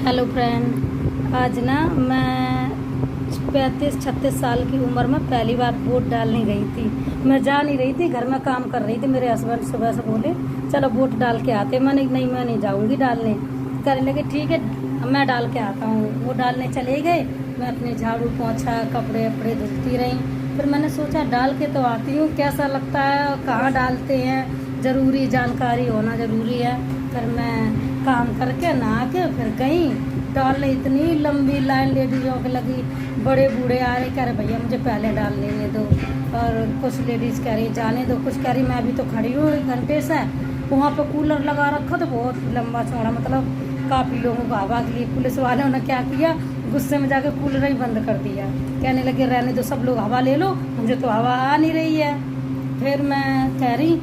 Hello friend, आज ना मैं 35-36 साल की उम्र में पहली बार वोट डालने गई थी। मैं जा नहीं रही थी, घर में काम कर रही थी। मेरे हस्बैंड सुबह से बोले चलो वोट डाल के आते। मैंने नहीं, मैं नहीं जाऊंगी डालने। कहने लगे ठीक है मैं डाल के आता हूँ। वो डालने चले गए। मैं अपने झाड़ू पोंछा कपड़े वपड़े धुलती रही। फिर मैंने सोचा डाल के तो आती हूँ, कैसा लगता है और कहाँ डालते हैं, ज़रूरी जानकारी होना ज़रूरी है। फिर मैं काम करके नहा के फिर गई डालने। इतनी लंबी लाइन लेडीज़ों की लगी, बड़े बूढ़े आ रहे, कह रहे भैया मुझे पहले डाल लेने दो। और कुछ लेडीज़ कह रही जाने दो, कुछ कह रही मैं अभी तो खड़ी हूँ 1 घंटे से। वहाँ पर कूलर लगा रखा तो बहुत लंबा चौड़ा, मतलब काफ़ी लोगों को हवा के लिए। पुलिस वालों ने क्या किया, गुस्से में जाकर कूलर ही बंद कर दिया। कहने लगे रहने दो, सब लोग हवा ले लो, मुझे तो हवा आ नहीं रही है। फिर मैं कह रही,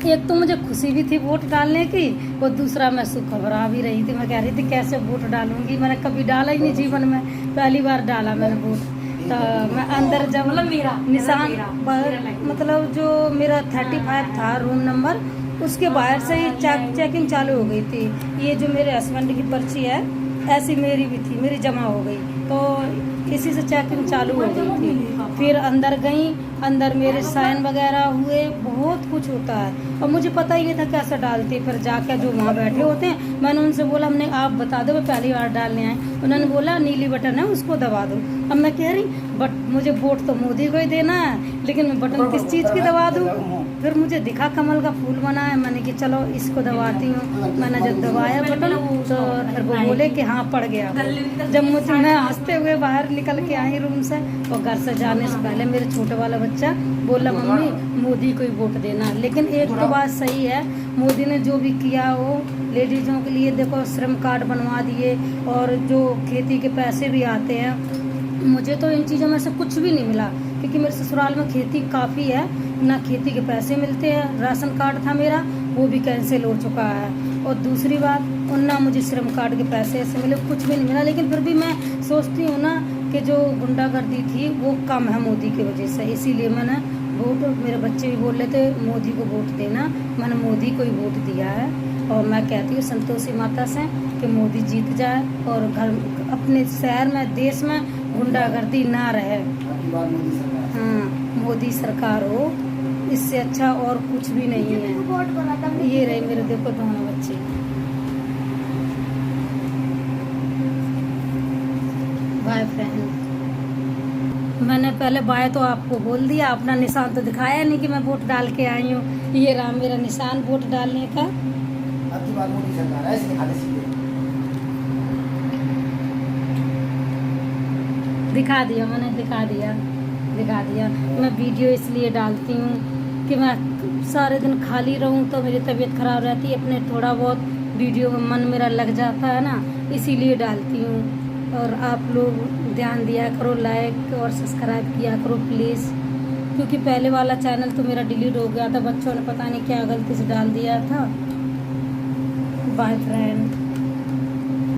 एक तो मुझे खुशी भी थी वोट डालने की, और दूसरा मैं सुख घबरा भी रही थी। मैं कह रही थी कैसे वोट डालूंगी, मैंने कभी डाला ही नहीं जीवन में, पहली बार डाला मैंने वोट। तो मैं अंदर जब निशान मतलब जो मेरा 35 था रूम नंबर, उसके बाहर से ही चेकिंग चालू हो गई थी। ये जो मेरे हस्बैंड की पर्ची है ऐसी मेरी भी थी, मेरी जमा हो गई, तो इसी से चेकिंग चालू हो गई थी। फिर अंदर गई, अंदर मेरे साइन वगैरह हुए, बहुत कुछ होता है और मुझे पता ही नहीं था कैसे डालते। फिर जाकर जो वहाँ बैठे होते हैं, मैंने उनसे बोला हमने आप बता दो, मैं पहली बार डालने आए। उन्होंने बोला नीली बटन है उसको दबा दो। अब मैं कह रही बट मुझे वोट तो मोदी को ही देना है, लेकिन मैं बटन किस चीज़ की दबा दूँ। फिर मुझे दिखा कमल का फूल बना है, मैंने कि चलो इसको दबाती हूँ। मैंने जब दबाया बटन तो फिर वो बोले कि हाँ पड़ गया। जब मैं हंसते हुए बाहर निकल के आई रूम से, और घर से जाने से पहले मेरे छोटे वाला बच्चा बोला मम्मी मोदी को ही वोट देना। लेकिन एक तो बात सही है, मोदी ने जो भी किया वो लेडीज़ों के लिए देखो श्रम कार्ड बनवा दिए, और जो खेती के पैसे भी आते हैं। मुझे तो इन चीज़ों में से कुछ भी नहीं मिला, क्योंकि मेरे ससुराल में खेती काफ़ी है, ना खेती के पैसे मिलते हैं। राशन कार्ड था मेरा, वो भी कैंसिल हो चुका है। और दूसरी बात, और ना मुझे श्रम कार्ड के पैसे ऐसे मिले, कुछ भी नहीं मिला। लेकिन फिर भी मैं सोचती हूँ ना कि जो गुंडागर्दी थी वो कम है मोदी की वजह से, इसीलिए मैंने वोट, मेरे बच्चे भी बोल रहे थे मोदी को वोट देना, मैंने मोदी को ही वोट दिया है। और मैं कहती हूँ संतोषी माता से कि मोदी जीत जाए और घर अपने शहर में देश में गुंडागर्दी ना रहे। हाँ, मोदी सरकार हो, इससे अच्छा और कुछ भी नहीं है। ये रहे मेरे देखो दोनों बच्चे। बाय फ्रेंड, मैंने पहले बाय तो आपको बोल दिया, अपना निशान तो दिखाया नहीं कि मैं वोट डाल के आई हूँ। ये रहा मेरा निशान वोट डालने का। दिखा दिया मैंने, दिखा दिया। मैं वीडियो इसलिए डालती हूँ कि मैं सारे दिन खाली रहूँ तो मेरी तबीयत खराब रहती है, अपने थोड़ा बहुत वीडियो में मन मेरा लग जाता है ना, इसीलिए डालती हूँ। और आप लोग ध्यान दिया करो, लाइक और सब्सक्राइब किया करो प्लीज़, क्योंकि पहले वाला चैनल तो मेरा डिलीट हो गया था, बच्चों ने पता नहीं क्या गलती से डाल दिया था। Bye friend.